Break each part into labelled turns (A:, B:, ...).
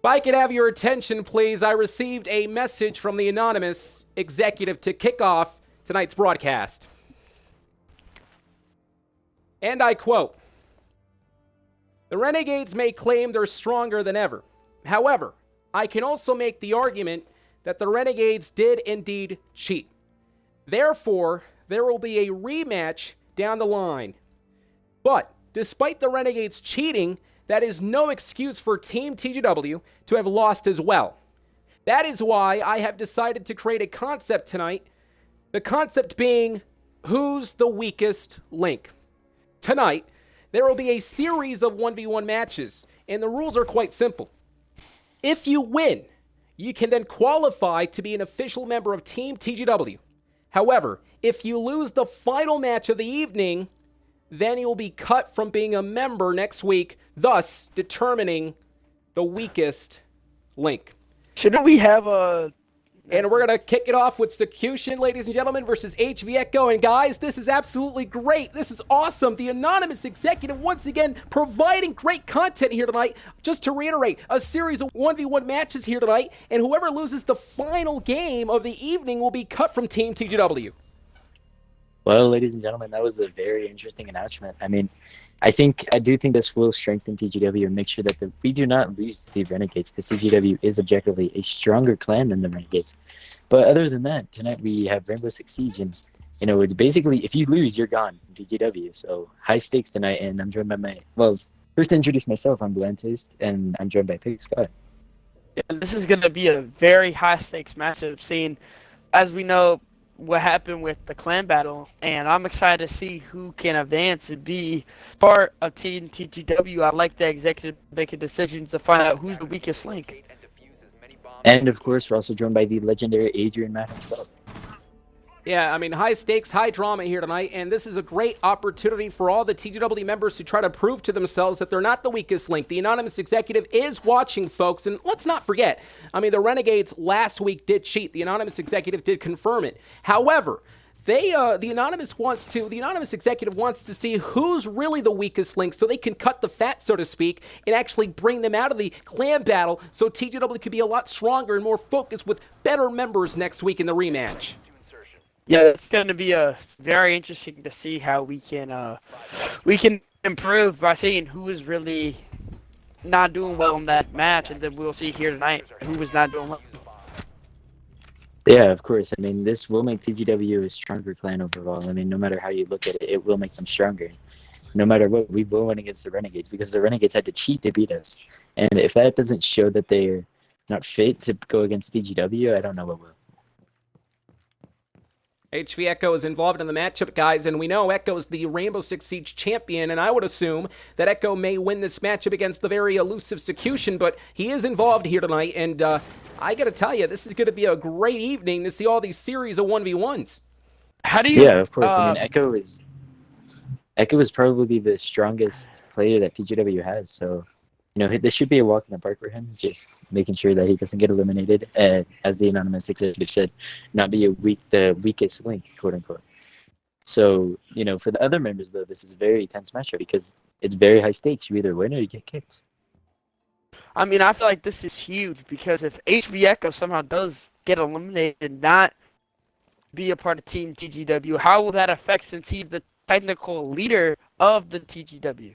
A: If I could have your attention, please, I received a message from the anonymous executive to kick off tonight's broadcast. And I quote, "The Renegades may claim they're stronger than ever. However, I can also make the argument that the Renegades did indeed cheat. Therefore, there will be a rematch down the line. But despite the Renegades cheating, that is no excuse for Team TGW to have lost as well. That is why I have decided to create a concept tonight, the concept being, who's the weakest link? Tonight, there will be a series of 1v1 matches, and the rules are quite simple. If you win, you can then qualify to be an official member of Team TGW. However, if you lose the final match of the evening, then you'll be cut from being a member next week, thus determining the weakest link."
B: Shouldn't we have a...
A: And we're going to kick it off with Secution, ladies and gentlemen, versus HV Echo. And guys, this is absolutely great. This is awesome. The anonymous executive once again providing great content here tonight. Just to reiterate, a series of 1v1 matches here tonight. And whoever loses the final game of the evening will be cut from Team TGW.
C: Well, ladies and gentlemen, that was a very interesting announcement. I mean, I do think this will strengthen TGW and make sure that we do not lose to the Renegades, because TGW is objectively a stronger clan than the Renegades. But other than that, tonight we have Rainbow Six Siege, and it's basically, if you lose, you're gone from TGW. So high stakes tonight, and I'm joined by first to introduce myself, I'm Blantaste, and I'm joined by Pig Scott.
B: Yeah, this is going to be a very high stakes matchup, seeing, as we know, what happened with the clan battle, and I'm excited to see who can advance and be part of Team TGW. I like the executive making decisions to find out who's the weakest link.
C: And of course, we're also joined by the legendary Adrian Matt himself.
A: Yeah, I mean, high stakes, high drama here tonight, and this is a great opportunity for all the TGW members to try to prove to themselves that they're not the weakest link. The anonymous executive is watching, folks, and let's not forget, I mean, the Renegades last week did cheat. The anonymous executive did confirm it. However, the anonymous executive wants to see who's really the weakest link so they can cut the fat, so to speak, and actually bring them out of the clan battle so TGW can be a lot stronger and more focused with better members next week in the rematch.
B: Yeah, it's going to be very interesting to see how we can improve by seeing who is really not doing well in that match, and then we'll see here tonight who was not doing well.
C: Yeah, of course. I mean, this will make TGW a stronger clan overall. I mean, no matter how you look at it, it will make them stronger. No matter what, we will win against the Renegades because the Renegades had to cheat to beat us. And if that doesn't show that they're not fit to go against TGW, I don't know what will.
A: HV Echo is involved in the matchup, guys, and we know Echo is the Rainbow Six Siege champion, and I would assume that Echo may win this matchup against the very elusive Secution, but he is involved here tonight, and I gotta tell you, this is gonna be a great evening to see all these series of 1v1s.
B: How do you...
C: Yeah, of course. I mean, Echo is probably the strongest player that TGW has, so this should be a walk in the park for him, just making sure that he doesn't get eliminated, as the anonymous executive said, not be the weakest link, quote unquote. So, for the other members, though, this is a very tense matchup because it's very high stakes. You either win or you get kicked.
B: I mean, I feel like this is huge because if HV Echo somehow does get eliminated and not be a part of Team TGW, how will that affect since he's the technical leader of the TGW?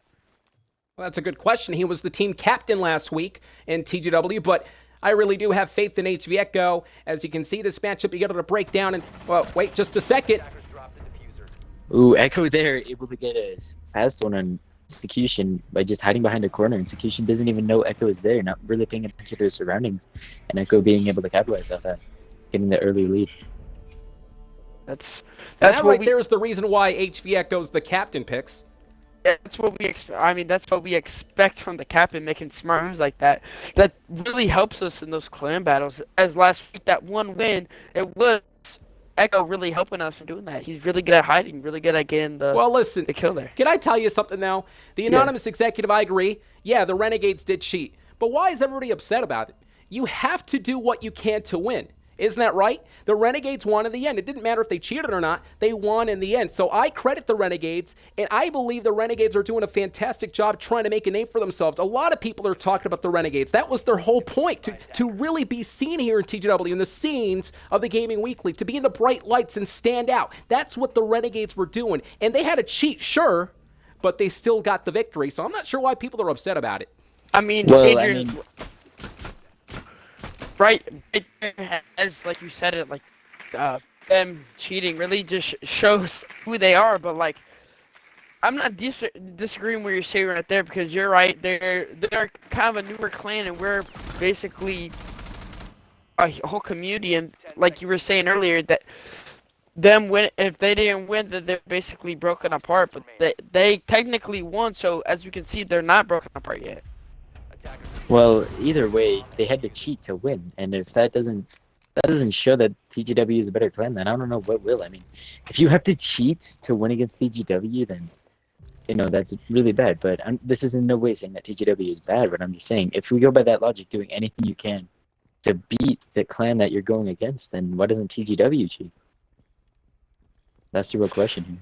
A: Well, that's a good question. He was the team captain last week in TGW, but I really do have faith in HV Echo. As you can see, this matchup, you got to break down and, well, wait just a second.
C: Ooh, Echo there, able to get a fast one on Secution by just hiding behind a corner, and Secution doesn't even know Echo is there, not really paying attention to his surroundings, and Echo being able to capitalize off that, getting the early lead.
B: That's
A: that right there is the reason why HV Echo's the captain picks.
B: That's what we expect from the captain, making smart moves like that. That really helps us in those clan battles. As last week, that one win, it was Echo really helping us in doing that. He's really good at hiding, really good at getting the kill there.
A: Can I tell you something now? The anonymous executive, I agree. Yeah, the Renegades did cheat. But why is everybody upset about it? You have to do what you can to win. Isn't that right? The Renegades won in the end. It didn't matter if they cheated or not. They won in the end. So I credit the Renegades, and I believe the Renegades are doing a fantastic job trying to make a name for themselves. A lot of people are talking about the Renegades. That was their whole point, to really be seen here in TGW, in the scenes of the Gaming Weekly, to be in the bright lights and stand out. That's what the Renegades were doing. And they had to cheat, sure, but they still got the victory. So I'm not sure why people are upset about it.
B: I mean,
C: Well,
B: Adrian, right, as like you said it, like them cheating really just shows who they are. But like, I'm not disagreeing with your statement right there, because you're right. They're kind of a newer clan, and we're basically a whole community. And like you were saying earlier, that them win, if they didn't win, that they're basically broken apart. But they technically won, so as you can see, they're not broken apart yet.
C: Well, either way, they had to cheat to win, and if that doesn't show that TGW is a better clan, then I don't know what will. I mean, if you have to cheat to win against TGW, then that's really bad. But this is in no way saying that TGW is bad. But I'm just saying, if we go by that logic, doing anything you can to beat the clan that you're going against, then why doesn't TGW cheat? That's the real question here.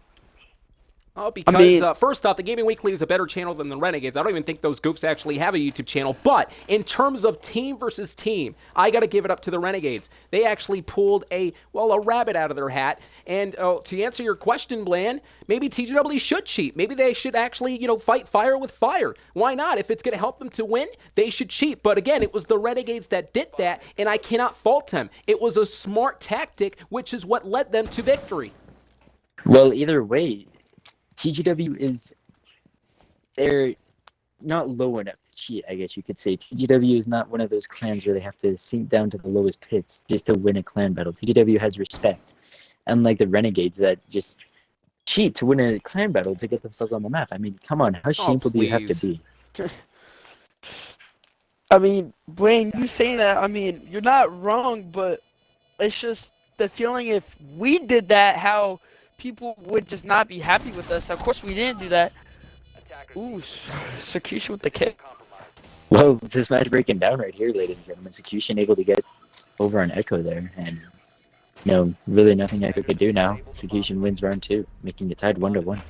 A: Oh, because first off, the Gaming Weekly is a better channel than the Renegades. I don't even think those goofs actually have a YouTube channel. But in terms of team versus team, I got to give it up to the Renegades. They actually pulled a rabbit out of their hat. And to answer your question, Bland, maybe TGW should cheat. Maybe they should actually, fight fire with fire. Why not? If it's going to help them to win, they should cheat. But again, it was the Renegades that did that, and I cannot fault them. It was a smart tactic, which is what led them to victory.
C: Well, either way, TGW they're not low enough to cheat, I guess you could say. TGW is not one of those clans where they have to sink down to the lowest pits just to win a clan battle. TGW has respect, unlike the Renegades that just cheat to win a clan battle to get themselves on the map. I mean, come on, how shameful do you have to be?
B: I mean, Blaine, you saying that, I mean, you're not wrong, but it's just the feeling if we did that, how people would just not be happy with us. Of course, we didn't do that. Ooh, Secution with the kick.
C: Well, this match breaking down right here, ladies and gentlemen. Secution able to get over on Echo there, and really nothing Echo could do now. Secution wins round 2, making it tied 1-1.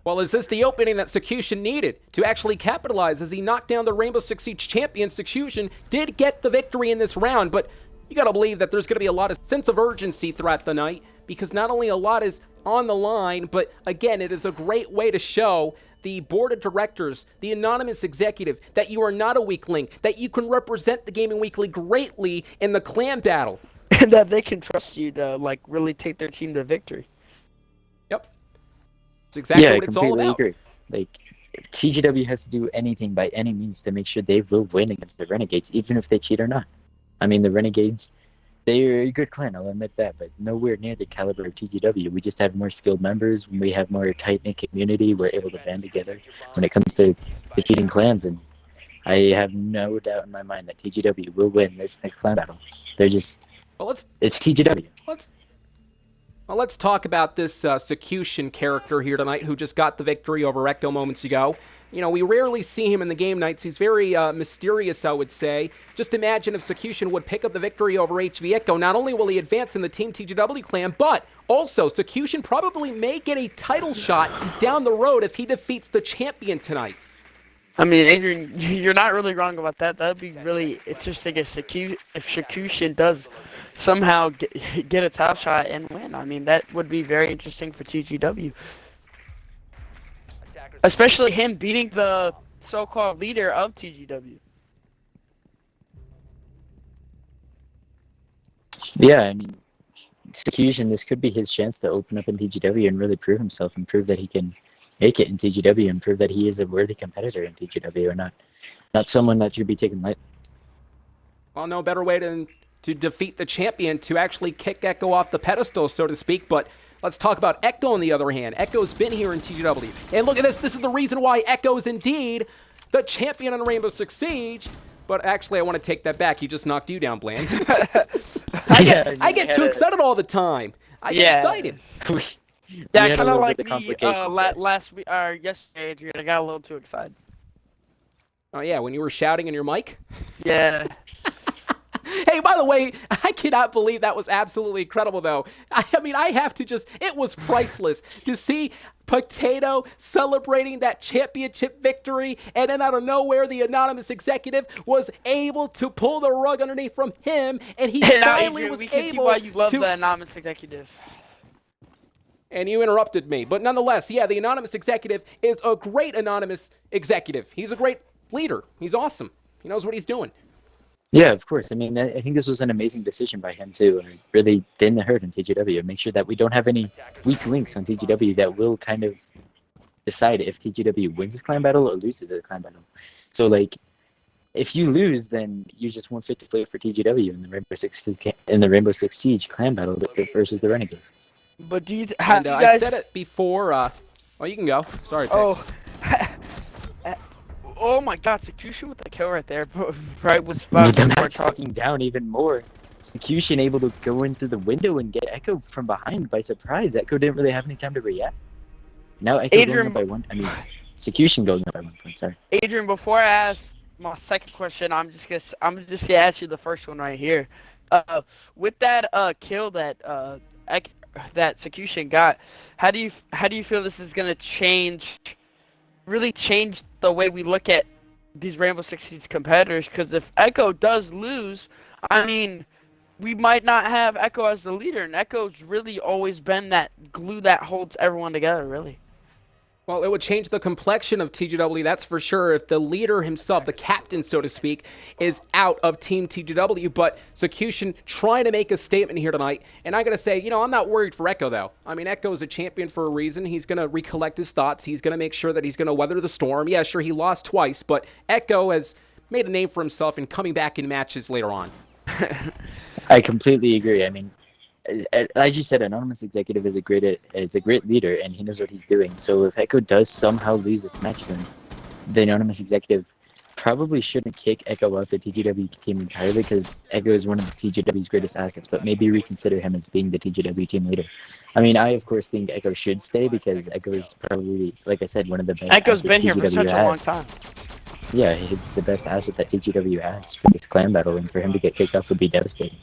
A: Well, is this the opening that Secution needed to actually capitalize as he knocked down the Rainbow Six Siege champion? Secution did get the victory in this round, but you got to believe that there's going to be a lot of sense of urgency throughout the night, because not only a lot is on the line, but again, it is a great way to show the board of directors, the anonymous executive, that you are not a weak link, that you can represent the Gaming Weekly greatly in the clan battle.
B: And that they can trust you to, really take their team to victory.
A: Yep. It's exactly what it's all about.
C: I completely agree. TGW has to do anything by any means to make sure they will win against the Renegades, even if they cheat or not. I mean, the Renegades, they're a good clan, I'll admit that, but nowhere near the caliber of TGW. We just have more skilled members. We have more tight-knit community. We're able to band together when it comes to defeating clans, and I have no doubt in my mind that TGW will win this next clan battle. They're just... it's TGW.
A: Let's talk about this Secution character here tonight who just got the victory over Echo moments ago. We rarely see him in the game nights. He's very mysterious, I would say. Just imagine if Secution would pick up the victory over HV Echo. Not only will he advance in the Team TGW clan, but also Secution probably may get a title shot down the road if he defeats the champion tonight.
B: I mean, Adrian, you're not really wrong about that. That would be really interesting if Secution does somehow get a top shot and win. I mean, that would be very interesting for TGW. Especially him beating the so-called leader of TGW.
C: Yeah, I mean, Secution, this could be his chance to open up in TGW and really prove himself and prove that he can make it in TGW and prove that he is a worthy competitor in TGW or not someone that should be taken lightly.
A: Well, no better way to defeat the champion, to actually kick Echo off the pedestal, so to speak. But let's talk about Echo on the other hand. Echo's been here in TGW. And look at this. This is the reason why Echo is indeed the champion on Rainbow Six Siege. But actually, I want to take that back. He just knocked you down, Bland. I get too excited all the time. I get excited.
B: Yeah, kind of like me last week, or yesterday, Adrian. I got a little too excited.
A: Oh, yeah, when you were shouting in your mic?
B: Yeah.
A: Hey, by the way, I cannot believe that was absolutely incredible, though. I mean, I have to just, it was priceless to see Potato celebrating that championship victory, and then out of nowhere, the anonymous executive was able to pull the rug underneath from him, and he finally was
B: we can see
A: able
B: why you love
A: to...
B: the anonymous executive.
A: And you interrupted me. But nonetheless, yeah, the anonymous executive is a great anonymous executive. He's a great leader. He's awesome. He knows what he's doing.
C: Yeah, of course. I mean, I think this was an amazing decision by him to really thin the herd in TGW, make sure that we don't have any weak links on TGW that will kind of decide if TGW wins this clan battle or loses a clan battle. So, like, if you lose, then you just won't fit to play for TGW in the Rainbow Six Siege clan battle versus the Renegades.
B: But do you
A: And
B: you
A: I
B: guys...
A: said it before. Oh, you can go. Sorry, Pix.
B: Oh. Oh my God, Execution with the kill right there. Right, was
C: With the
B: before
C: match talking down even more. Execution able to go into the window and get Echo from behind by surprise. Echo didn't really have any time to react. Now Echo
B: Adrian...
C: going up by one. I mean, Execution going up by 1 point. Sorry.
B: Adrian, before I ask my second question, I'm just gonna ask you the first one right here. With that kill that that Execution got, how do you feel this is gonna really change the way we look at these Rainbow Six Siege competitors? Because if Echo does lose, I mean, we might not have Echo as the leader, and Echo's really always been that glue that holds everyone together, really.
A: Well, it would change the complexion of TGW, that's for sure, if the leader himself, the captain, so to speak, is out of Team TGW. But Execution trying to make a statement here tonight. And I got to say, I'm not worried for Echo, though. I mean, Echo is a champion for a reason. He's going to recollect his thoughts. He's going to make sure that he's going to weather the storm. Yeah, sure, he lost twice, but Echo has made a name for himself in coming back in matches later on.
C: I completely agree. I mean, as you said, Anonymous Executive is a great leader, and he knows what he's doing. So if Echo does somehow lose this match, then the Anonymous Executive probably shouldn't kick Echo off the TGW team entirely, because Echo is one of the TGW's greatest assets, but maybe reconsider him as being the TGW team leader. I mean, I of course think Echo should stay, because Echo is probably, like I said, one of the best
B: Echo's been
C: TGW
B: here for such a long time.
C: Yeah, it's the best asset that TGW has for this clan battle, and for him to get kicked off would be devastating.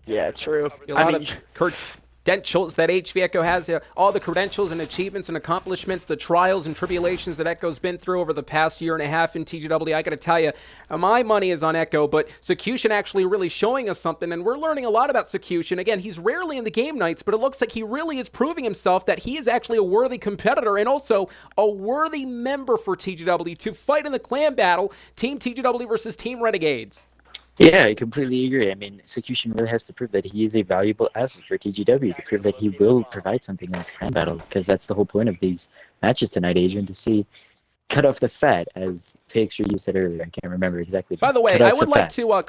B: Yeah, true.
A: A lot of credentials that HV Echo has, all the credentials and achievements and accomplishments, the trials and tribulations that Echo's been through over the past year and a half in TGW. I got to tell you, my money is on Echo, but Execution actually really showing us something, and we're learning a lot about Execution. Again, he's rarely in the game nights, but it looks like he really is proving himself that he is actually a worthy competitor and also a worthy member for TGW to fight in the clan battle, Team TGW versus Team Renegades.
C: Yeah, I completely agree. I mean, Execution really has to prove that he is a valuable asset for TGW, to prove that he will provide something in this clan battle, because that's the whole point of these matches tonight, Adrian, to cut off the fat, as Pixar you said earlier. I can't remember exactly.
A: By the way, I would like to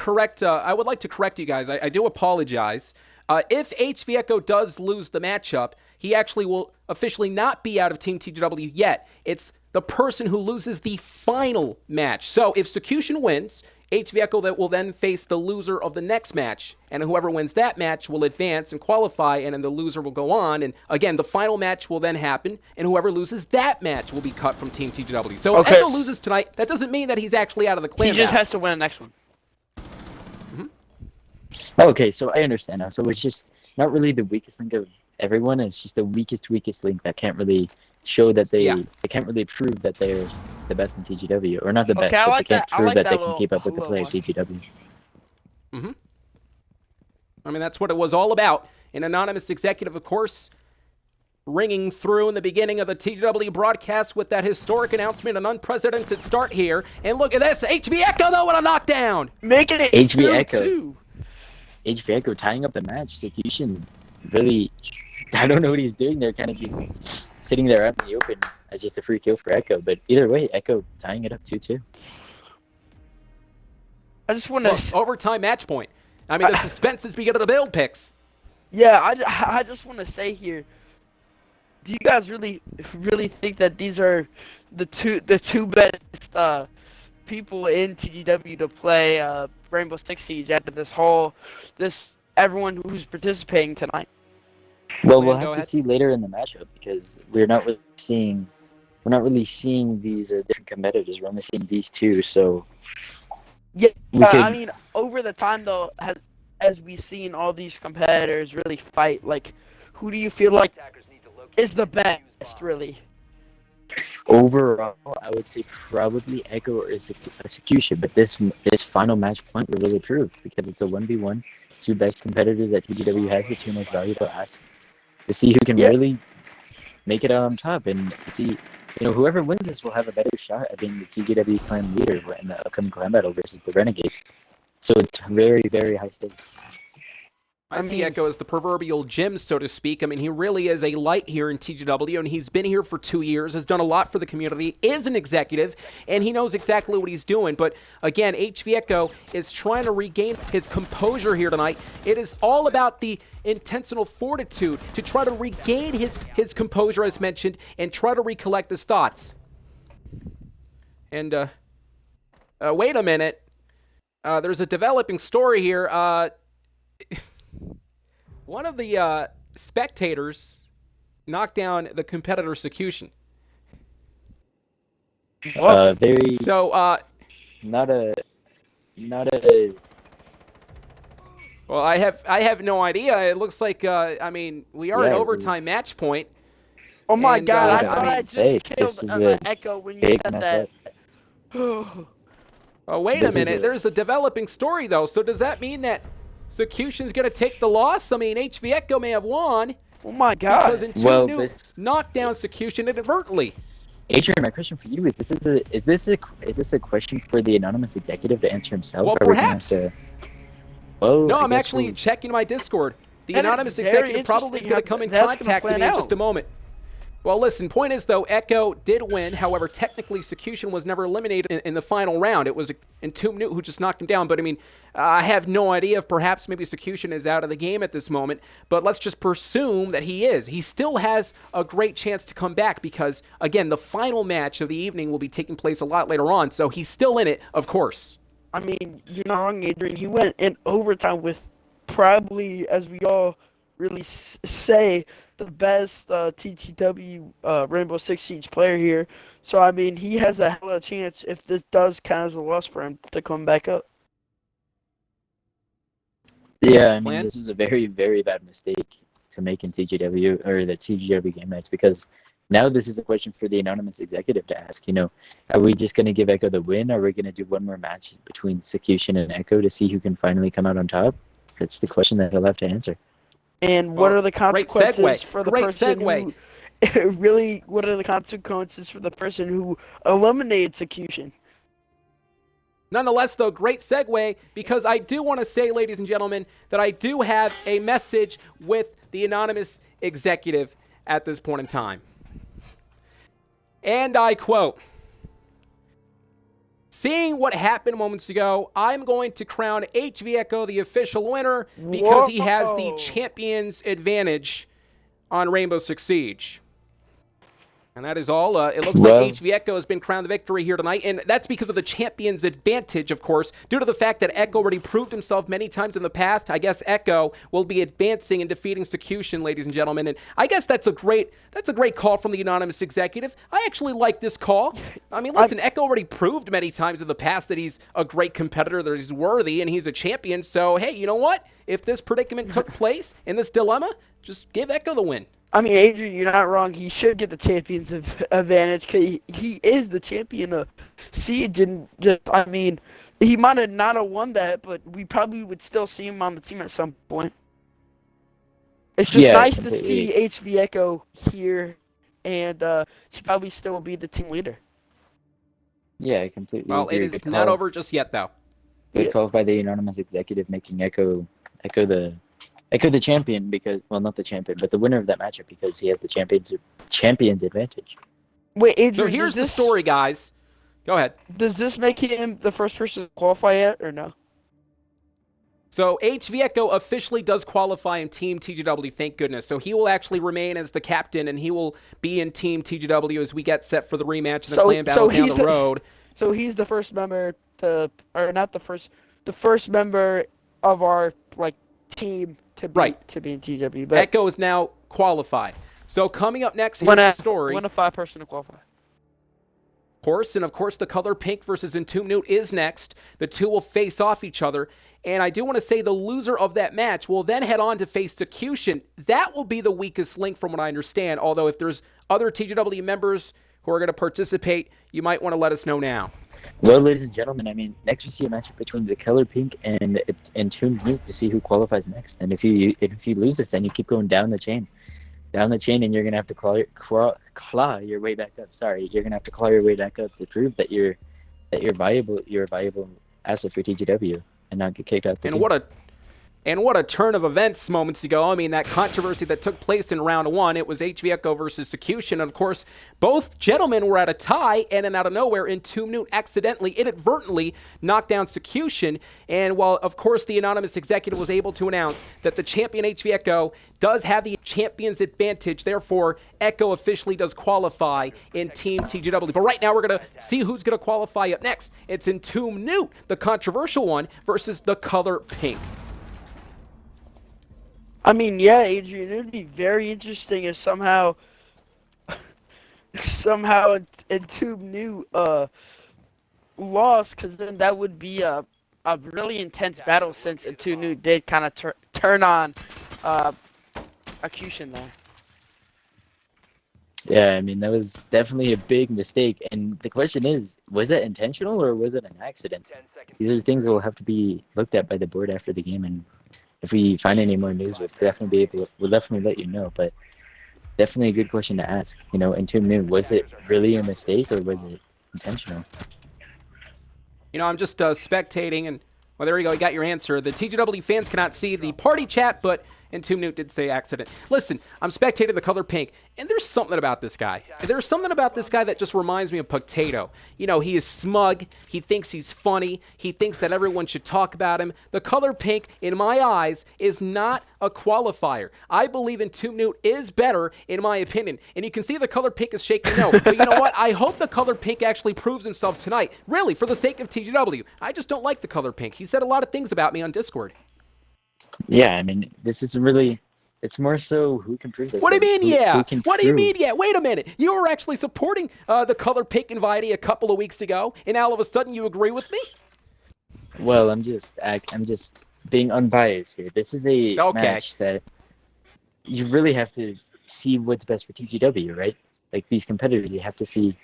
A: correct you guys. I do apologize. If HV Echo does lose the matchup, he actually will officially not be out of Team TGW yet. It's the person who loses the final match. So if Execution wins, HV Echo that will then face the loser of the next match, and whoever wins that match will advance and qualify, and then the loser will go on, and again, the final match will then happen, and whoever loses that match will be cut from Team TGW. So if Echo loses tonight, that doesn't mean that he's actually out of the clan.
B: He just has to win the next one.
C: Mm-hmm. Okay, so I understand now. So it's just not really the weakest link of everyone, it's just the weakest link that can't really show that they can't really prove that they're the best in TGW, or not the best, but they can't prove that they can keep up with the play of TGW.
A: Mm-hmm. I mean, that's what it was all about. An anonymous executive, of course, ringing through in the beginning of the TGW broadcast with that historic announcement, an unprecedented start here. And look at this, HV Echo though with a knockdown.
B: Making it
C: HV Echo. HV Echo tying up the match. Execution really, I don't know what he's doing there, kind of just sitting there out in the open as just a free kill for Echo. But either way, Echo tying it up 2-2.
B: I just want to...
A: overtime match point. I mean, the suspense is beginning to build, Picks.
B: Yeah, I just want to say here, do you guys really think that these are the two best people in TGW to play Rainbow Six Siege out of everyone who's participating tonight?
C: Well, we'll have to see later in the matchup, because we're not really seeing these different competitors. We're only seeing these two, so
B: Yeah,
C: We could,
B: I mean, over the time though, as we've seen all these competitors really fight, like, who do you feel like is the best, really?
C: overall, I would say probably Echo or Execution, but this final match point will really prove because it's a 1v1, two best competitors that TGW has, the two most valuable assets. To see who can
B: Yeah,
C: really make it out on top and see, whoever wins this will have a better shot at being the TGW clan leader in the upcoming clan battle versus the Renegades. So it's very, very high stakes.
A: I see Echo as the proverbial gym, so to speak. I mean, he really is a light here in TGW, and he's been here for 2 years, has done a lot for the community, is an executive, and he knows exactly what he's doing. But again, HV Echo is trying to regain his composure here tonight. It is all about the intentional fortitude to try to regain his composure, as mentioned, and try to recollect his thoughts. And, wait a minute. There's a developing story here. One of the spectators knocked down the competitor Execution.
C: Very
A: So,
C: not a
A: well, I have no idea. It looks like, I mean, we are at
C: Yeah,
A: overtime match point.
B: Oh my
A: And,
B: God! I
C: I
B: thought
C: mean,
B: I just
C: hey,
B: killed
C: this is a
B: Echo when you
C: big
B: said
C: mess
B: that.
C: up.
A: Oh, wait
C: This
A: a
C: is
A: minute.
C: a-
A: There's a developing story, though. So does that mean that Execution's going to take the loss? I mean, HV Echo may have won
B: Oh my
A: because
B: God!
A: in
C: Well,
A: New
C: this-
A: knocked down Execution inadvertently.
C: Adrian, my question for you is: is this a question for the anonymous executive to answer himself?
A: Well,
C: or are we gonna
A: perhaps.
C: have to- Well,
A: No,
C: I
A: I'm
C: guess
A: actually
C: we'll-
A: checking my Discord. The
B: That is
A: anonymous
B: very
A: executive probably is
B: interesting
A: going to
B: how
A: come in
B: that's gonna
A: contact with
B: plan
A: me in
B: out.
A: just a moment. Well, listen, point is, though, Echo did win. However, technically, Execution was never eliminated in the final round. It was Entomb Newt who just knocked him down. But, I mean, I have no idea if perhaps maybe Execution is out of the game at this moment. But let's just presume that he is. He still has a great chance to come back because, again, the final match of the evening will be taking place a lot later on. So he's still in it, of course.
B: I mean, you're not wrong, Adrian. He went in overtime with probably, as we all really say, the best TTW Rainbow Six Siege player here. So, I mean, he has a hell of a chance if this does count as a loss for him to come back up.
C: Yeah, I mean,
A: Plan?
C: this is a very, very bad mistake to make in TGW or the TGW game nights because now this is a question for the anonymous executive to ask. Are we just going to give Echo the win? Or are we going to do one more match between Execution and Echo to see who can finally come out on top? That's the question that he'll have to answer.
B: And what
A: Well,
B: are the
A: great
B: consequences
A: segue.
B: for the
A: Great
B: person
A: segue.
B: who really? What are the consequences for the person who eliminates Execution?
A: Nonetheless, though, great segue because I do want to say, ladies and gentlemen, that I do have a message with the anonymous executive at this point in time. And I quote, "Seeing what happened moments ago, I'm going to crown HV Echo the official winner because he has the
B: Whoa.
A: champion's advantage on Rainbow Six Siege." And that is all. It looks
C: Well-
A: like HV Echo has been crowned the victory here tonight, and that's because of the champion's advantage, of course, due to the fact that Echo already proved himself many times in the past. I guess Echo will be advancing and defeating Execution, ladies and gentlemen, and I guess that's a great call from the anonymous executive. I actually like this call. I mean, listen, Echo already proved many times in the past that he's a great competitor, that he's worthy, and he's a champion. So, hey, you know what? If this predicament took place in this dilemma, just give Echo the win.
B: I mean, Adrian, you're not wrong. He should get the champion's advantage because he is the champion of Siege, and just, I mean, he might have not have won that, but we probably would still see him on the team at some point. It's just
C: Yeah,
B: nice to
C: completely.
B: see HV Echo here, and she probably still will be the team leader.
C: Yeah, I completely
A: Well,
C: agree.
A: it is
C: Good
A: not
C: call.
A: over just yet, though.
C: Good call by the anonymous executive making Echo the champion because, well, not the champion, but the winner of that matchup because he has the champion's advantage.
B: Wait, Adrian,
A: So here's the story, guys. Go ahead.
B: Does this make him the first person to qualify yet, or no?
A: So HV Echo officially does qualify in Team TGW, thank goodness. So he will actually remain as the captain, and he will be in Team TGW as we get set for the rematch and the clan battle down the road.
B: So he's the first member to, or not the first member of our team to be
A: Right.
B: to be in TW. But
A: Echo is now qualified. So coming up next, here's the story.
B: One of 5 person to qualify.
A: course, and of course the color pink versus Entomb Newt is next. The two will face off each other, and I do want to say the loser of that match will then head on to face Execution. That will be the weakest link from what I understand, although if there's other TGW members who are going to participate, you might want to let us know now.
C: Well, ladies and gentlemen, I mean, next we see a matchup between the color pink and Entombed Newt to see who qualifies next. And if you lose this, then you keep going down the chain, and you're gonna have to claw your way back up. Sorry, you're gonna have to claw your way back up to prove that you're viable. You're a viable asset for TGW and not get kicked out.
A: And what a turn of events moments ago. I mean, that controversy that took place in round one, it was HV Echo versus Execution. And of course, both gentlemen were at a tie, and then out of nowhere, Entomb Newt accidentally, inadvertently knocked down Execution. And while, of course, the anonymous executive was able to announce that the champion HV Echo does have the champion's advantage, therefore, Echo officially does qualify in Team TGW. But right now, we're going to see who's going to qualify up next. It's Entomb Newt, the controversial one, versus the color pink.
B: I mean, yeah, Adrian, it would be very interesting if somehow Entomb Newt lost, because then that would be a really intense battle, since Entomb Newt did kind of turn on Execution there.
C: Yeah, I mean, that was definitely a big mistake. And the question is, was it intentional or was it an accident? These are things that will have to be looked at by the board after the game, and if we find any more news, we'll definitely let you know. But definitely a good question to ask. You know, Entomb Newt, was it really a mistake or was it intentional?
A: You know, I'm just spectating, and well, there you go. You got your answer. The TGW fans cannot see the party chat, but Entomb Newt did say accident. Listen, I'm spectating the color pink, and there's something about this guy. There's something about this guy that just reminds me of Potato. You know, he is smug. He thinks he's funny. He thinks that everyone should talk about him. The color pink, in my eyes, is not a qualifier. I believe Entomb Newt is better, in my opinion. And you can see the color pink is shaking no. But you know what? I hope the color pink actually proves himself tonight. Really, for the sake of TGW. I just don't like the color pink. He said a lot of things about me on Discord.
C: Yeah, I mean, this is really, it's more so who can prove this.
A: What do you mean, yeah?
C: What
A: do you mean, yeah? Wait a minute. You were actually supporting the color pink invitee a couple of weeks ago, and now all of a sudden you agree with me?
C: Well, I'm just being unbiased here. This is a match that you really have to see what's best for TGW, right? Like these competitors, you have to see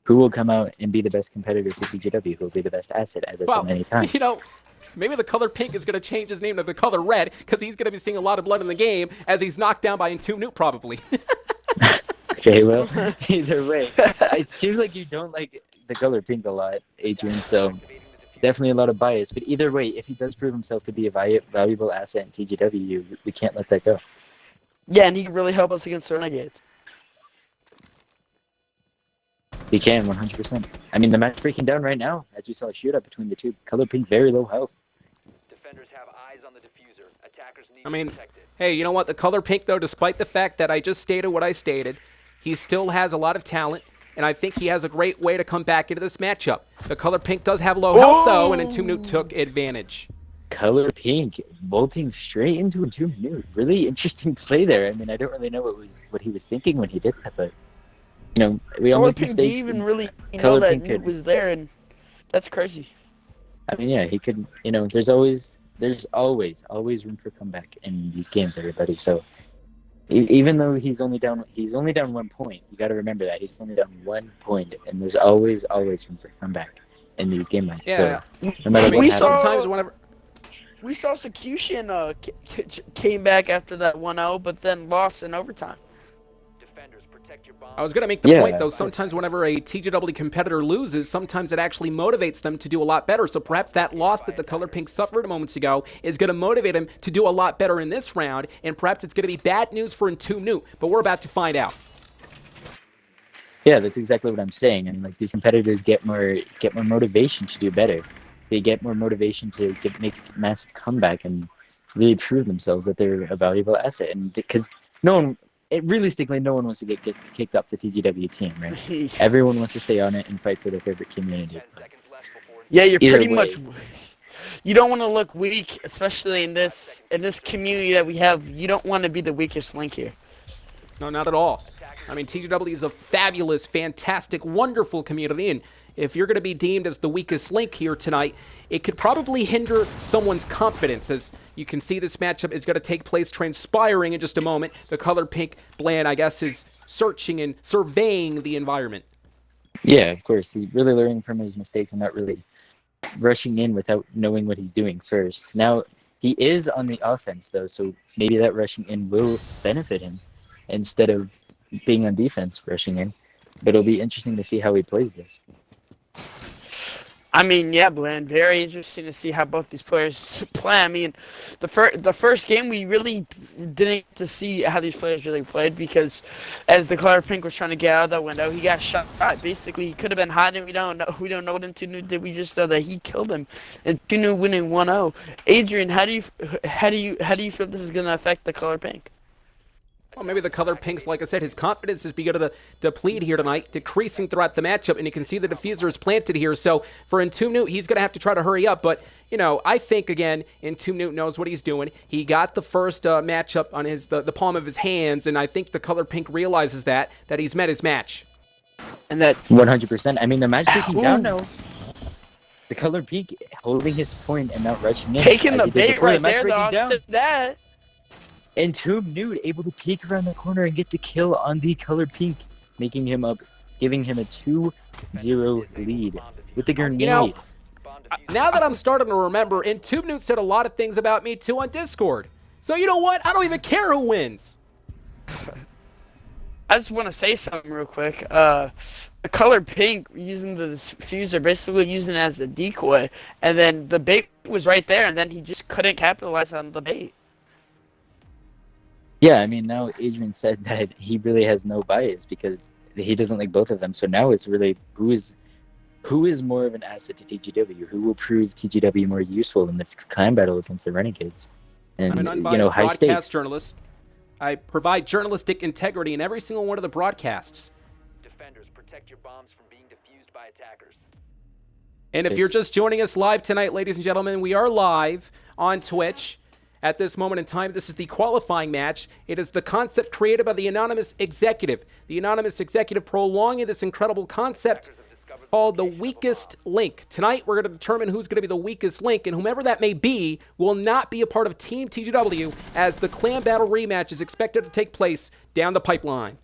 C: who will come out and be the best competitor for TGW, who will be the best asset, as I said many times.
A: You know, maybe the color pink is going to change his name to the color red, because he's going to be seeing a lot of blood in the game as he's knocked down by Entomb Newt, probably.
C: Okay, well, either way. It seems like you don't like the color pink a lot, Adrian, so definitely a lot of bias. But either way, if he does prove himself to be a valuable asset in TGW, we can't let that go.
B: Yeah, and he can really help us against Renegades.
C: He can, 100%. I mean, the match breaking down right now, as we saw a shootout between the two. Color pink, very low health.
D: Defenders have eyes on the diffuser. Attackers need
A: I mean,
D: to protect it.
A: hey, you know what? The color pink, though, despite the fact that I just stated what I stated, he still has a lot of talent, and I think he has a great way to come back into this matchup. The color pink does have low health, though, and Entomb Newt took advantage.
C: Color pink, bolting straight into Entomb Newt. Really interesting play there. I mean, I don't really know what he was thinking when he did that, but you know, we all make mistakes.
B: Didn't even really know that Newt was there, and that's crazy.
C: I mean, yeah, he could. You know, there's always room for comeback in these games, everybody. So even though he's only down 1 point, you got to remember that he's only down 1 point, and there's always room for comeback in these game nights.
A: Yeah.
C: So no matter what
A: sometimes whenever
B: we saw Execution came back after that 1-0, but then lost in overtime.
A: I was going to make the point, though, sometimes whenever a TGW competitor loses, sometimes it actually motivates them to do a lot better. So perhaps that loss that the color pink suffered moments ago is going to motivate him to do a lot better in this round, and perhaps it's going to be bad news for Entomb Newt, but we're about to find out.
C: Yeah, that's exactly what I'm saying. And like these competitors get more motivation to do better. They get more motivation to make a massive comeback and really prove themselves that they're a valuable asset. And because realistically, no one wants to get kicked off the TGW team, right? Everyone wants to stay on it and fight for their favorite community.
B: Yeah, you're pretty much. You don't want to look weak, especially in this community that we have. You don't want to be the weakest link here.
A: No, not at all. I mean, TGW is a fabulous, fantastic, wonderful community, and if you're going to be deemed as the weakest link here tonight, it could probably hinder someone's confidence. As you can see, this matchup is going to take place transpiring in just a moment. The color pink Bland, I guess, is searching and surveying the environment.
C: Yeah, of course. He's really learning from his mistakes and not really rushing in without knowing what he's doing first. Now, he is on the offense, though, so maybe that rushing in will benefit him instead of being on defense rushing in. But it'll be interesting to see how he plays this.
B: I mean, yeah, Bland, very interesting to see how both these players play. I mean, the first game we really didn't get to see how these players really played because as the color pink was trying to get out of the window, he got shot. Basically, he could have been hiding. We don't know what Intunu did. We just know that he killed him. And Intunu winning 1-0. Adrian, how do you feel this is going to affect the color pink?
A: Well, maybe the color pinks, like I said, his confidence is beginning to deplete here tonight, decreasing throughout the matchup, and you can see the diffuser is planted here. So for Intunu, he's going to have to try to hurry up. But, you know, I think, again, Intunu knows what he's doing. He got the first matchup on the palm of his hands, and I think the color pink realizes that he's met his match.
B: And that
C: 100%. I mean, the match breaking down now. The color pink holding his point and not rushing in.
B: Taking the bait right there, the offset that.
C: And Tomb Nude able to peek around the corner and get the kill on the color pink, making him up, giving him a 2-0 lead with the grenade.
A: You know, now that I'm starting to remember, and Tube Nude said a lot of things about me too on Discord. So you know what? I don't even care who wins.
B: I just want to say something real quick. The color pink using the diffuser, basically using it as a decoy, and then the bait was right there, and then he just couldn't capitalize on the bait.
C: Yeah, I mean, now Adrian said that he really has no bias because he doesn't like both of them. So now it's really who is more of an asset to TGW? Who will prove TGW more useful in the clan battle against the Renegades? And,
A: I'm an unbiased
C: you know, high
A: broadcast
C: stakes.
A: journalist. I provide journalistic integrity in every single one of the broadcasts.
D: Defenders, protect your bombs from being defused by attackers.
A: And if you're just joining us live tonight, ladies and gentlemen, we are live on Twitch. At this moment in time, this is the qualifying match. It is the concept created by the Anonymous Executive. The Anonymous Executive prolonging this incredible concept called the weakest link. Tonight, we're going to determine who's going to be the weakest link, and whomever that may be will not be a part of Team TGW as the Clan Battle rematch is expected to take place down the pipeline.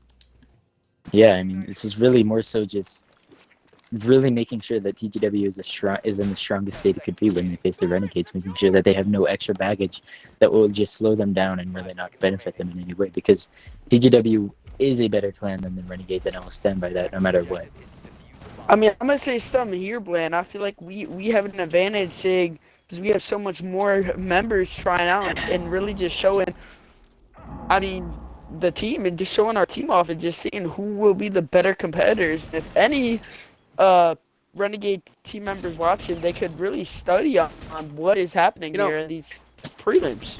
C: Yeah, I mean, this is really more so just really making sure that TGW is in the strongest state it could be when they face the Renegades, making sure that they have no extra baggage that will just slow them down and really not benefit them in any way, because TGW is a better clan than the Renegades, and I will stand by that no matter what.
B: I mean, I'm going to say something here, Bland. I feel like we have an advantage saying because we have so much more members trying out and really just showing, I mean, the team and just showing our team off and just seeing who will be the better competitors. If any Renegade team members watching, they could really study on what is happening here in these prelims.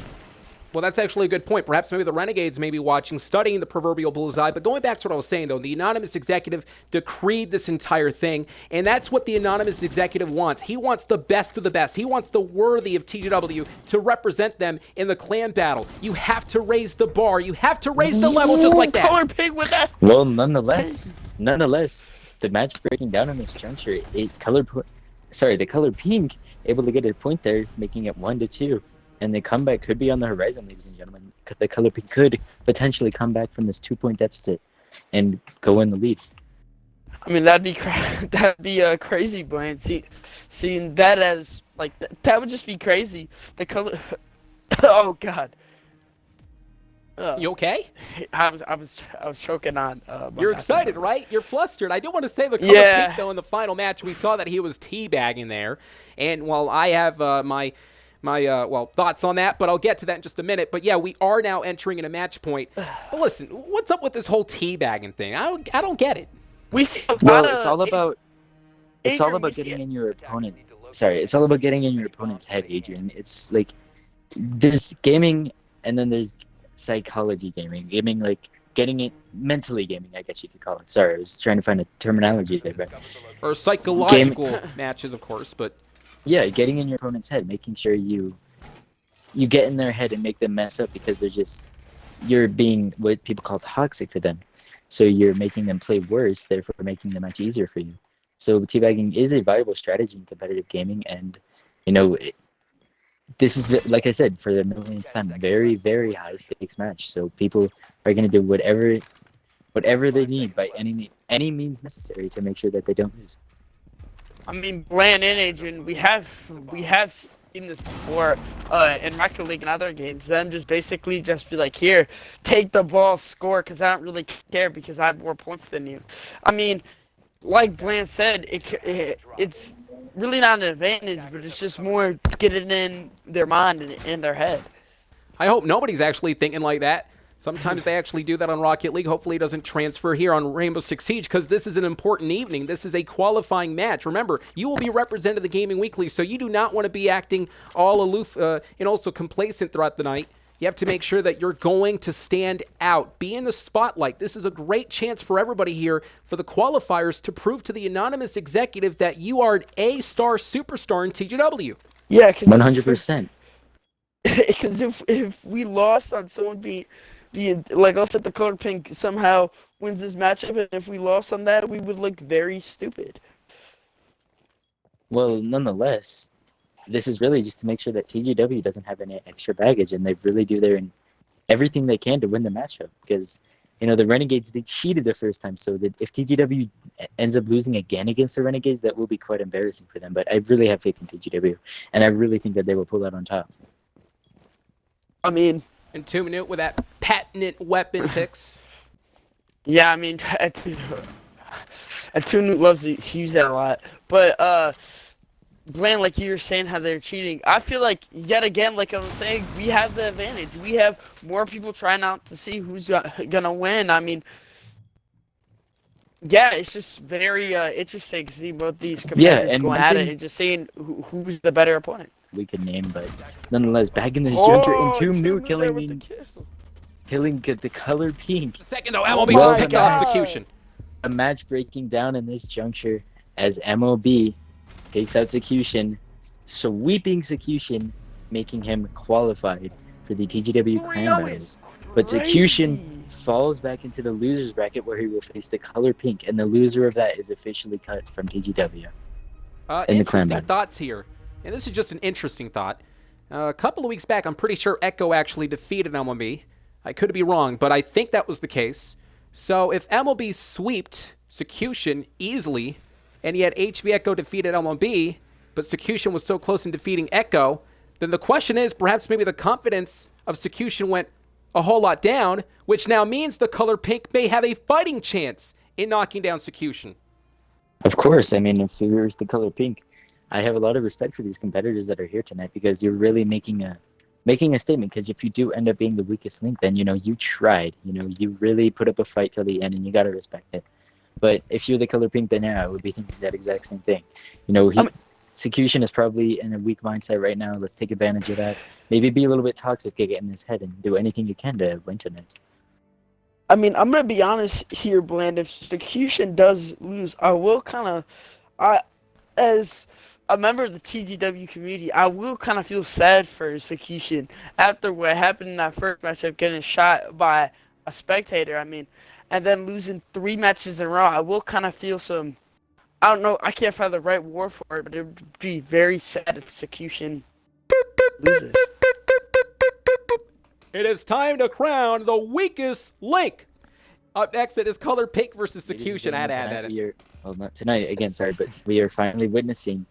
A: Well, that's actually a good point. Perhaps maybe the Renegades may be watching, studying the proverbial bullseye. But going back to what I was saying, though, the Anonymous Executive decreed this entire thing, and that's what the Anonymous Executive wants. He wants the best of the best. He wants the worthy of TGW to represent them in the clan battle. You have to raise the bar. You have to raise the level just like that.
B: Color pig with that.
C: Well, nonetheless, the match breaking down in this juncture, the color pink able to get a point there, making it 1-2. And the comeback could be on the horizon, ladies and gentlemen. The color pink could potentially come back from this 2-point deficit and go in the lead.
B: I mean, that'd be crazy, Blaine. Seeing that as like that would just be crazy. The color. Oh God.
A: You okay?
B: I was choking on.
A: You're excited, right? You're flustered. I do want to say the color pink, though, in the final match, we saw that he was teabagging there. And while I have my thoughts on that, but I'll get to that in just a minute. But yeah, we are now entering in a match point. But listen, what's up with this whole teabagging thing? I don't get it.
B: We see
C: it's all about getting in your opponent. Sorry, it's all about getting in your opponent's head, Adrian. It's like there's gaming and then there's psychology gaming like getting it mentally gaming, I guess you could call it. Sorry, I was trying to find a terminology there.
A: Or psychological matches, of course, but
C: yeah, getting in your opponent's head, making sure you get in their head and make them mess up because you're being what people call toxic to them. So you're making them play worse, therefore making the match easier for you. So teabagging is a viable strategy in competitive gaming, and you know this is, like I said, for the millionth time, very, very high stakes match. So people are going to do whatever they need by any means necessary to make sure that they don't lose.
B: I mean, Bland and Adrian, we have seen this before in Record League and other games. Them just basically just be like, here, take the ball, score, because I don't really care because I have more points than you. I mean, like Bland said, it's really not an advantage, but it's just more getting in their mind and in their head.
A: I hope nobody's actually thinking like that. Sometimes they actually do that on Rocket League. Hopefully it doesn't transfer here on Rainbow Six Siege, because this is an important evening. This is a qualifying match. Remember, you will be represented the Gaming Weekly, so you do not want to be acting all aloof and also complacent throughout the night. You have to make sure that you're going to stand out. Be in the spotlight. This is a great chance for everybody here, for the qualifiers, to prove to the anonymous executive that you are an A-star superstar in TGW.
B: Yeah,
C: 100%.
B: Because if we lost on someone being like, let's say the color pink somehow wins this matchup, and if we lost on that, we would look very stupid.
C: Well, nonetheless, this is really just to make sure that TGW doesn't have any extra baggage, and they really do everything they can to win the matchup. Because, the Renegades, they cheated the first time, so that if TGW ends up losing again against the Renegades, that will be quite embarrassing for them. But I really have faith in TGW, and I really think that they will pull out on top.
B: I mean,
A: And 2 Minute with that patented weapon picks.
B: yeah, I mean, Tunu loves to use that a lot. But, Bland, like you were saying, how they're cheating, I feel like, yet again, like I was saying, we have the advantage. We have more people trying out to see who's gonna win. I mean, yeah, it's just very interesting to see both these competitors
C: and
B: going
C: one
B: at
C: thing-
B: it and just seeing who's the better opponent.
C: We could name, but nonetheless, back in this junker, and Tomb New
B: killing
C: killing the color pink.
A: The second, though, MLB
C: Well
A: just picked
C: done.
A: off Execution.
C: A match breaking down in this juncture as MLB takes out Execution, sweeping Execution, making him qualified for the TGW clan battles. But Execution falls back into the losers bracket where he will face the color pink, and the loser of that is officially cut from TGW. In the clan
A: Interesting
C: battle.
A: thoughts here. And this is just an interesting thought. A couple of weeks back, I'm pretty sure Echo actually defeated MLB. I could be wrong, but I think that was the case. So if MLB sweeped Execution easily, and yet HV Echo defeated MLB, but Execution was so close in defeating Echo, then the question is, perhaps maybe the confidence of Execution went a whole lot down, which now means the color pink may have a fighting chance in knocking down Execution.
C: Of course, I mean, if you're the color pink, I have a lot of respect for these competitors that are here tonight, because you're really making a statement. Because if you do end up being the weakest link, then you tried. You really put up a fight till the end, and you gotta respect it. But if you're the color pink, then yeah, I would be thinking that exact same thing. Execution is probably in a weak mindset right now. Let's take advantage of that. Maybe be a little bit toxic, get in his head, and do anything you can to win tonight.
B: I mean, I'm gonna be honest here, Bland. If Execution does lose, I will as a member of the TGW community, I will kind of feel sad for Execution after what happened in that first matchup, getting shot by a spectator. I mean, and then losing 3 matches in a row. I will kind of feel some. I don't know. I can't find the right word for it, but it would be very sad if Execution loses.
A: It is time to crown the weakest link. Up next, it is color pink versus Execution. I had to add that.
C: Well, not tonight again, sorry, but we are finally witnessing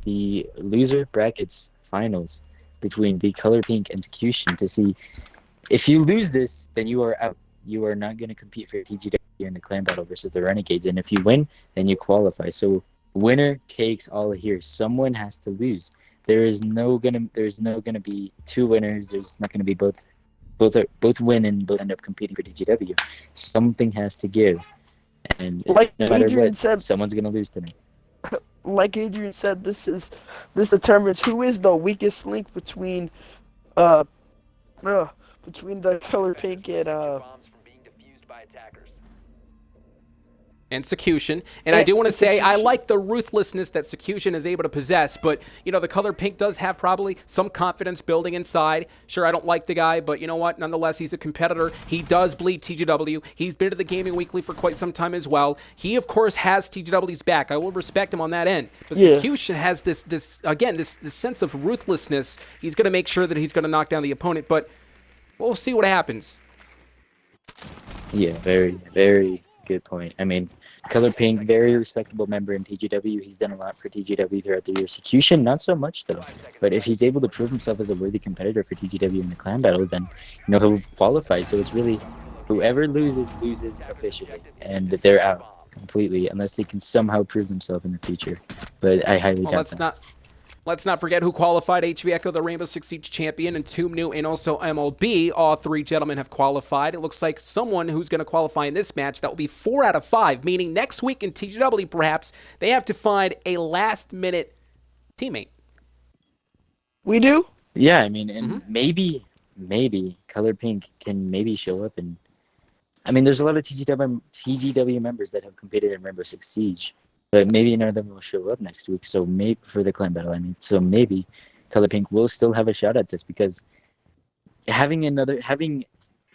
C: the loser brackets finals between the color pink and Execution to see if you lose this, then you are out. You are not going to compete for TGW in the clan battle versus the Renegades, and if you win, then you qualify. So winner takes all here. Someone has to lose. There's no gonna be 2 winners. There's not gonna be both win and both end up competing for TGW. Something has to give, and
B: Like
C: no matter
B: Adrian
C: what,
B: said,
C: someone's gonna lose tonight.
B: like Adrian said, this determines who is the weakest link between the color pink and
D: Bombs from being defused by attackers.
A: and Secution. And I do want to say I like the ruthlessness that Secution is able to possess, but, the color pink does have probably some confidence building inside. Sure, I don't like the guy, but you know what? Nonetheless, he's a competitor. He does bleed TGW. He's been to the Gaming Weekly for quite some time as well. He, of course, has TGW's back. I will respect him on that end. But Secution has this sense of ruthlessness. He's going to make sure that he's going to knock down the opponent, but we'll see what happens.
C: Yeah, very, very good point. I mean, Color Pink, very respectable member in TGW. He's done a lot for TGW throughout the year. Execution, not so much though. But if he's able to prove himself as a worthy competitor for TGW in the clan battle, then he'll qualify. So it's really whoever loses officially, and they're out completely unless they can somehow prove themselves in the future. But I highly doubt that.
A: Let's not forget who qualified. HV Echo, the Rainbow Six Siege champion, and Tomb New, and also MLB. All three gentlemen have qualified. It looks like someone who's going to qualify in this match, that will be 4 out of 5, meaning next week in TGW, perhaps, they have to find a last-minute teammate.
B: We do?
C: Yeah, I mean, and maybe Color Pink can maybe show up. And I mean, there's a lot of TGW members that have competed in Rainbow Six Siege. But maybe none of them will show up next week. So maybe for the clan battle, so maybe Color Pink will still have a shot at this, because having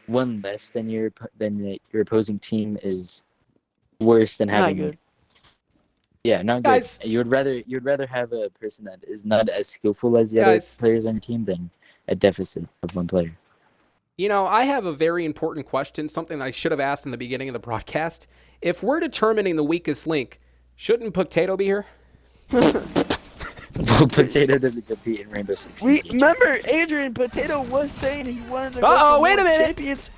C: one less than your opposing team is worse than having.
B: Not good.
C: Yeah, not
A: Guys,
C: good. You'd rather have a person that is not as skillful as the other players on your team than a deficit of one player.
A: I have a very important question, something that I should have asked in the beginning of the broadcast. If we're determining the weakest link, shouldn't Potato be here?
C: Well, Potato doesn't compete in Rainbow Six Siege.
B: Remember, Adrian, Potato was saying he wanted to go for
A: wait a minute.
B: champions.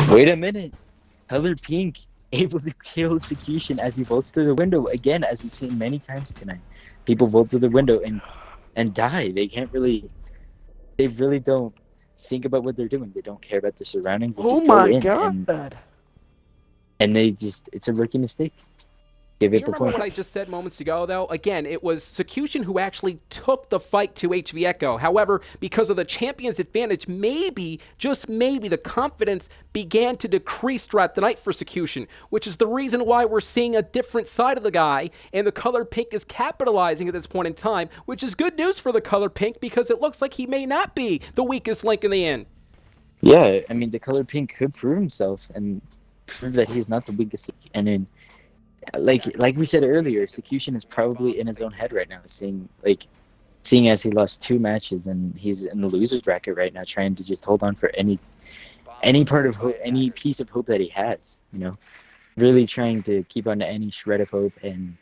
C: Wait a minute. Color Pink able to kill Execution as he vaults through the window. Again, as we've seen many times tonight. People vault through the window and die. They really don't think about what they're doing. They don't care about their surroundings. They just go in
B: God.
C: And it's a rookie mistake.
A: Do you remember what I just said moments ago, though? Again, it was Secution who actually took the fight to HV Echo. However, because of the champion's advantage, maybe, just maybe, the confidence began to decrease throughout the night for Secution, which is the reason why we're seeing a different side of the guy, and the Color Pink is capitalizing at this point in time, which is good news for the Color Pink, because it looks like he may not be the weakest link in the end.
C: Yeah, I mean, the Color Pink could prove himself and prove that he's not the weakest link. And then, like we said earlier, Execution is probably in his own head right now, seeing as he lost 2 matches and he's in the losers bracket right now, trying to just hold on for any part of hope, any piece of hope that he has. Really trying to keep on to any shred of hope. And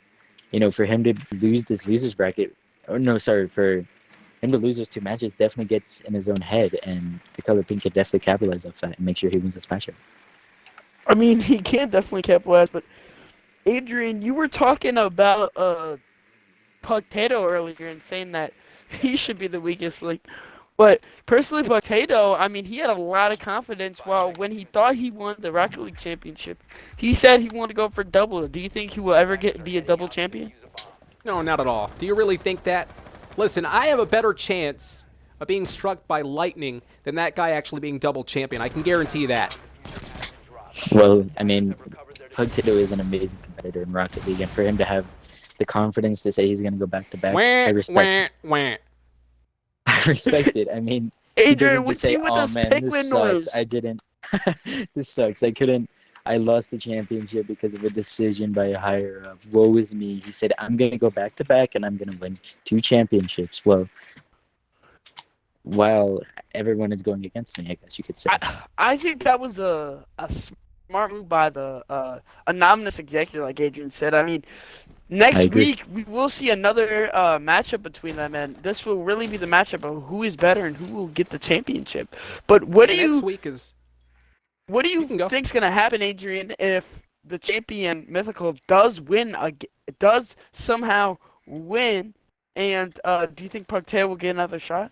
C: for him to lose this losers bracket, for him to lose those 2 matches, definitely gets in his own head. And the Color Pink could definitely capitalize off that and make sure he wins this matchup.
B: I mean, he can definitely capitalize, but Adrian, you were talking about Potato earlier and saying that he should be the weakest link. But personally, Potato, I mean, he had a lot of confidence when he thought he won the Rocket League Championship. He said he wanted to go for double. Do you think he will ever be a double champion?
A: No, not at all. Do you really think that? Listen, I have a better chance of being struck by lightning than that guy actually being double champion. I can guarantee that.
C: Well, I mean, Potato is an amazing competitor in Rocket League, and for him to have the confidence to say he's going to go back-to-back, I respect it. I respect it. I mean,
B: Adrian,
C: he doesn't just say, "Oh man, this sucks. I didn't. This sucks. I lost the championship because of a decision by a higher up. Woe is me." He said, "I'm going to go back-to-back, and I'm going to win 2 championships." Well, while everyone is going against me, I guess you could say.
B: I think that was a smart move by the anonymous executive, like Adrian said. I mean, next week we will see another matchup between them, and this will really be the matchup of who is better and who will get the championship. But what do you think is going to happen, Adrian, if the champion Mythical does somehow win? And do you think Potato will get another shot?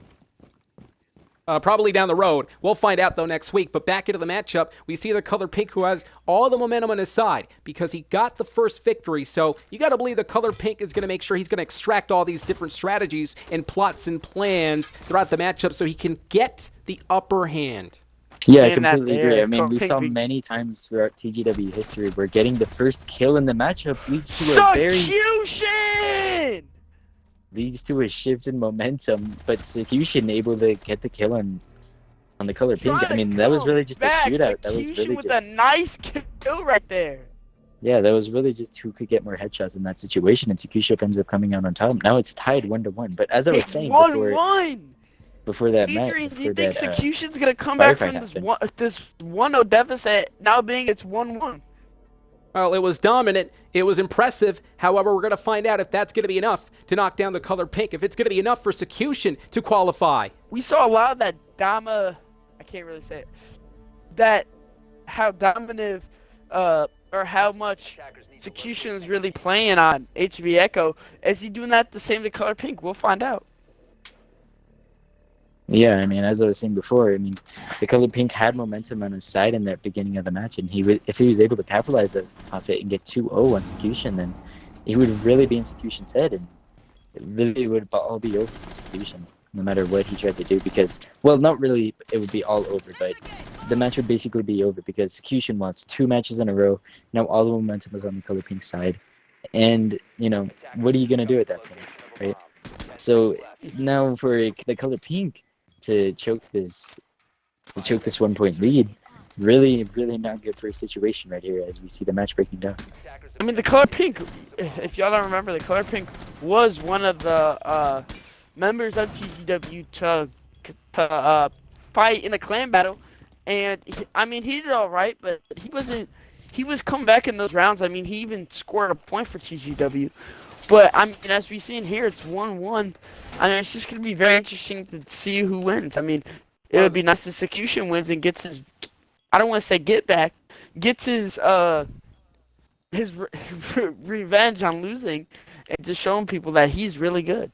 A: Probably down the road. We'll find out, though, next week. But back into the matchup, we see the Color Pink, who has all the momentum on his side because he got the first victory. So you got to believe the Color Pink is going to make sure he's going to extract all these different strategies and plots and plans throughout the matchup so he can get the upper hand.
C: Yeah, I
B: Saying that
C: completely agree.
B: there,
C: I mean, we saw
B: Pink-
C: many times throughout TGW history where getting the first kill in the matchup leads to a shift in momentum, but Execution able to get the kill on the color pink. I
B: Trying to
C: mean, that was
B: come
C: really just a
B: back.
C: shootout. That was
B: Execution
C: really
B: with
C: just
B: a nice kill right there.
C: yeah, that was really just who could get more headshots in that situation, and Execution ends up coming out on top. Now it's tied 1-1. But as I was
B: It's
C: saying
B: 1-1.
C: before that
B: Adrian, do you
C: before
B: think
C: that
B: Execution's gonna come back
C: firefight
B: from this
C: happened.
B: 1-0 deficit now being it's 1-1?
A: Well, it was dominant. It was impressive. However, we're going to find out if that's going to be enough to knock down the color pink. If it's going to be enough for Execution to qualify.
B: We saw a lot of that I can't really say it. That how dominant or how much Execution is really playing on HV Echo. Is he doing that the same to color pink? We'll find out.
C: Yeah, I mean, as I was saying before, I mean, the color pink had momentum on his side in the beginning of the match, and if he was able to capitalize off it and get 2-0 on Execution, then he would really be in Execution's head, and it really would all be over for Execution, no matter what he tried to do, because, well, not really, it would be all over, but the match would basically be over, because Execution lost 2 matches in a row, now all the momentum was on the color pink side, and, you know, what are you going to do at that point, right? So, now for the color pink to choke this 1-point lead, really not good for a situation right here as we see the match breaking down.
B: I mean, the color pink, if y'all don't remember, the color pink was one of the members of TGW to fight in a clan battle, and he did all right, but he was coming back in those rounds. I mean, he even scored a point for TGW. But, I mean, as we see in here, it's 1-1. I mean, it's just going to be very interesting to see who wins. I mean, it would be nice if Execution wins and gets his, I don't want to say get back, gets his revenge on losing and just showing people that he's really good.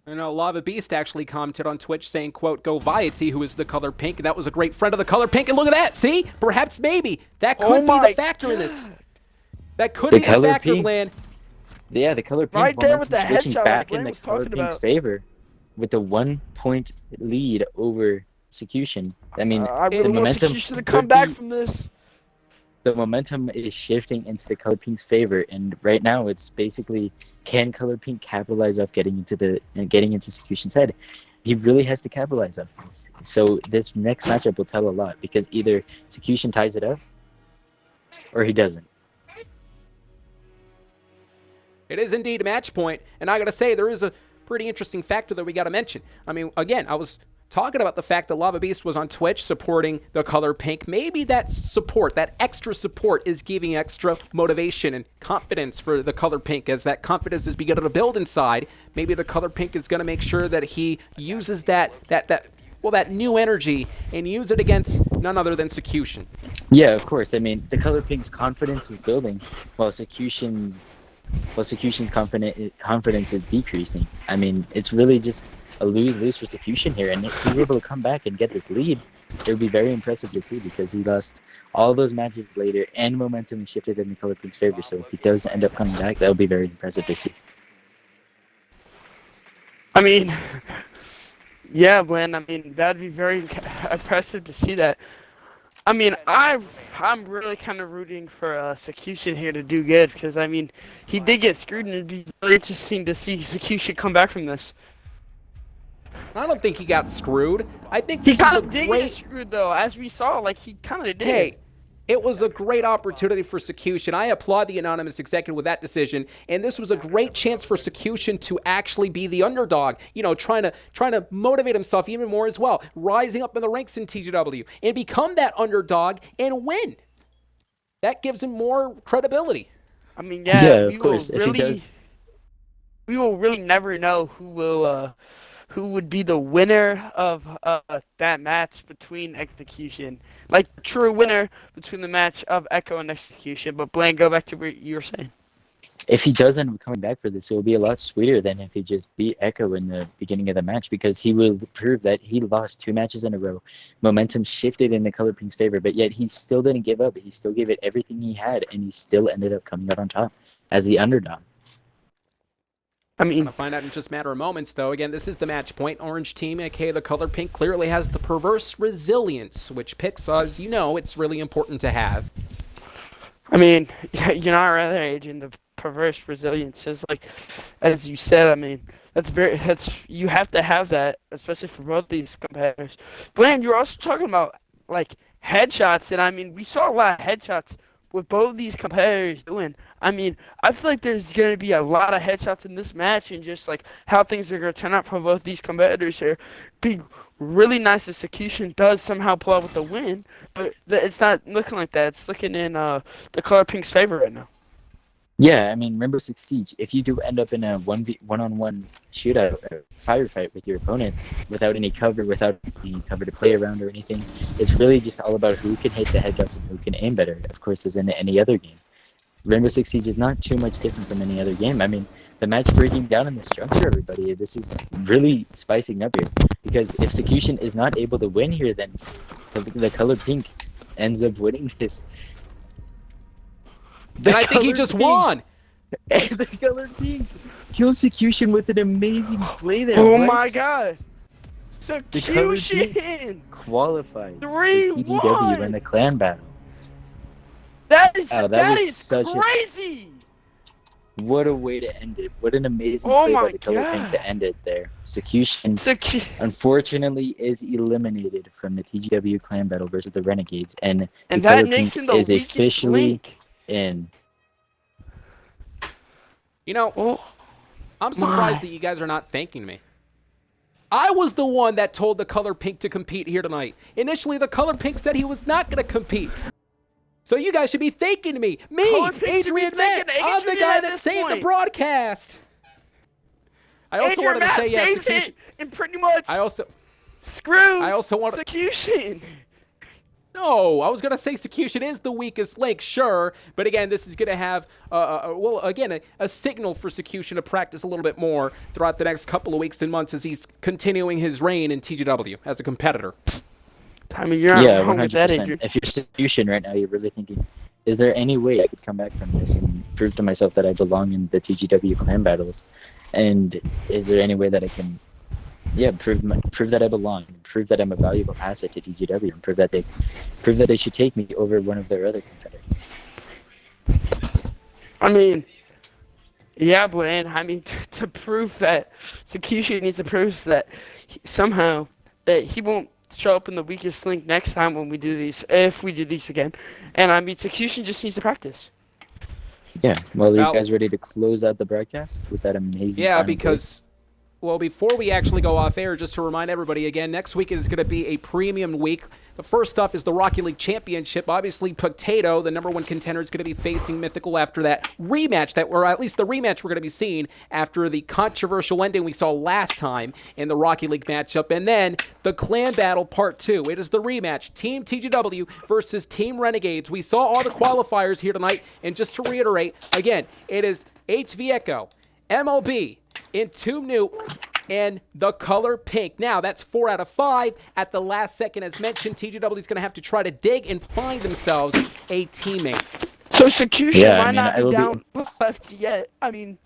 A: I know Lava Beast actually commented on Twitch saying, quote, "Go Viety," who is the color pink, and that was a great friend of the color pink. And look at that, see? Perhaps maybe that could be the factor in this. That could be the factor, Bland.
C: Yeah, the color pink
B: right there with the
C: switching
B: headshot
C: back
B: like
C: in the
B: was
C: color
B: talking
C: pink's
B: about.
C: favor with the 1-point lead over Execution. I mean,
B: I
C: the
B: really want
C: momentum
B: Execution to come back from this.
C: the momentum is shifting into the color pink's favor, and right now it's basically, can color pink capitalize off getting into Execution's head? He really has to capitalize off this. So this next matchup will tell a lot, because either Execution ties it up or he doesn't.
A: It is indeed a match point, and I gotta say, there is a pretty interesting factor that we gotta mention. I mean, again, I was talking about the fact that Lava Beast was on Twitch supporting the color pink. Maybe that support, that extra support, is giving extra motivation and confidence for the color pink. As that confidence is beginning to build inside, maybe the color pink is gonna make sure that he uses that new energy and use it against none other than Execution.
C: Yeah, of course. I mean, the color pink's confidence is building, while Execution's confidence is decreasing. I mean, it's really just a lose-lose for Execution here, and if he's able to come back and get this lead, it would be very impressive to see, because he lost all those matches later, and momentum shifted in the color pink's favor. So if he does end up coming back, that would be very impressive to see.
B: I mean, yeah, Bland. I mean, that'd be very impressive to see that. I mean, I'm really kind of rooting for Execution here to do good, because I mean, he did get screwed, and it'd be really interesting to see Execution come back from this.
A: I don't think he got screwed. I think
B: He
A: this is
B: kind
A: a
B: of did
A: great...
B: get screwed, though, as we saw. Like, he kind of did.
A: Hey, it was a great opportunity for Execution. I applaud the anonymous executive with that decision, and this was a great chance for Execution to actually be the underdog. You know, trying to motivate himself even more as well, rising up in the ranks in TGW and become that underdog and win. That gives him more credibility.
B: I mean,
C: Yeah, of
B: we
C: course,
B: will
C: if he
B: really,
C: does.
B: we will really never know who would be the winner of that match between Execution. Like, the true winner between the match of Echo and Execution. But Blaine, go back to what you were saying.
C: If he does end up coming back for this, it will be a lot sweeter than if he just beat Echo in the beginning of the match, because he will prove that he lost 2 matches in a row. Momentum shifted in the color pink's favor, but yet he still didn't give up. He still gave it everything he had, and he still ended up coming out on top as the underdog.
B: I mean,
A: Gonna find out in just a matter of moments, though. Again, this is the match point. Orange team, aka the color pink, clearly has the perverse resilience, which picks, as you know, it's really important to have.
B: I mean, you're not right there, Adrian. The perverse resilience is like, as you said. I mean, you have to have that, especially for both these competitors. Bland, you're also talking about like headshots, and I mean, we saw a lot of headshots with both these competitors doing. I mean, I feel like there's going to be a lot of headshots in this match, and just like how things are going to turn out for both these competitors here. Be really nice if Execution does somehow pull out with the win, but it's not looking like that. It's looking in the color pink's favor right now.
C: Yeah, I mean, Rainbow Six Siege, if you do end up in a one-on-one shootout, firefight with your opponent without any cover to play around or anything, it's really just all about who can hit the headshots and who can aim better, of course, as in any other game. Rainbow Six Siege is not too much different from any other game. I mean, the match breaking down in the structure, everybody, this is really spicing up here. Because if Execution is not able to win here, then the color pink ends up winning this.
A: And I think he just won.
C: The color pink kills Execution with an amazing play there.
B: Oh
C: What?
B: my god!
C: The color
B: Execution!
C: pink qualifies for
B: 3-1.
C: TGW in the clan battle.
B: That is
C: Oh, that
B: that
C: was
B: is
C: such a-
B: crazy!
C: What a way to end it. What an amazing
B: Oh
C: play by
B: my
C: the color pink
B: God.
C: to end it there. Execution,
B: Secu-
C: unfortunately, is eliminated from the TGW clan battle versus the Renegades. And
B: and
C: the
B: that
C: color
B: makes
C: pink
B: him the
C: is
B: weakest
C: officially
B: link.
C: in.
A: You know,
B: Oh,
A: I'm surprised
B: my.
A: that you guys are not thanking me. I was the one that told the color pink to compete here tonight. Initially, the color pink said he was not going to compete. So you guys should be thanking me. Me,
B: Color Pink should be
A: Adrian Matt.
B: thanking
A: I'm the
B: Adrian
A: guy
B: at
A: that
B: this
A: saved the
B: point.
A: broadcast. I also
B: Adrian
A: wanted to
B: Matt
A: say, yeah,
B: saved
A: Execution.
B: it and pretty much
A: I also
B: screws
A: wanna-
B: Execution.
A: No, I was going to say Execution is the weakest link, sure. But again, this is going to have, a signal for Execution to practice a little bit more throughout the next couple of weeks and months as he's continuing his reign in TGW as a competitor.
B: I mean, you're not
C: Yeah,
B: wrong with that,
C: 100%.
B: Adrian.
C: If you're Execution right now, you're really thinking, is there any way I could come back from this and prove to myself that I belong in the TGW clan battles? And is there any way that I can, prove that I belong, prove that I'm a valuable asset to TGW, and prove that they should take me over one of their other competitors?
B: I mean, yeah, Blaine. I mean, to prove that Execution needs to prove that somehow that he won't show up in the weakest link next time when we do these, if we do these again. And I mean, Execution just needs to practice.
C: Yeah. Well, are
A: Well-
C: you guys ready to close out the broadcast with that amazing?
A: Yeah,
C: final play?
A: because, well, before we actually go off air, just to remind everybody again, next week is going to be a premium week. The first stuff is the Rocket League Championship. Obviously, Potato, the number one contender, is going to be facing Mythical after that rematch, or at least the rematch we're going to be seeing after the controversial ending we saw last time in the Rocket League matchup. And then the Clan Battle Part 2. It is the rematch, Team TGW versus Team Renegades. We saw all the qualifiers here tonight, and just to reiterate, again, it is HV Echo, MLB, Entomb New, and the color pink. Now, that's 4 out of 5. At the last second, as mentioned, TGW is going to have to try to dig and find themselves a teammate.
B: So Execution
C: Yeah, I
B: might
C: mean,
B: not
C: I
B: be
C: will be-
B: down left yet. I mean,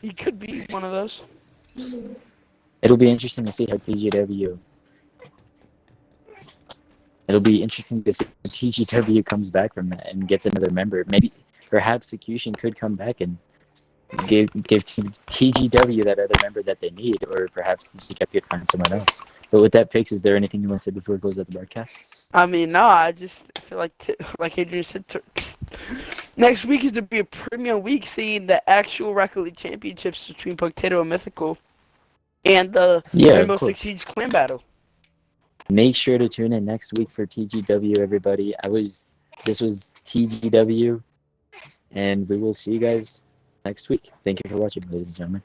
B: he could be one of those.
C: It'll be interesting to see how TGW. It'll be interesting to see if TGW comes back from that and gets another member. Maybe, perhaps Execution could come back and give TGW that other member that they need, or perhaps TGW could find someone else. But with that picks, is there anything you want to say before we close out the broadcast?
B: I mean, no, I just feel like Adrian said, next week is to be a premium week, seeing the actual Rocket League Championships between Potato and Mythical, and the
C: Yeah, of
B: Rainbow
C: course.
B: Six Siege clan battle.
C: Make sure to tune in next week for TGW, everybody. This was TGW, and we will see you guys next week. Thank you for watching, ladies and gentlemen.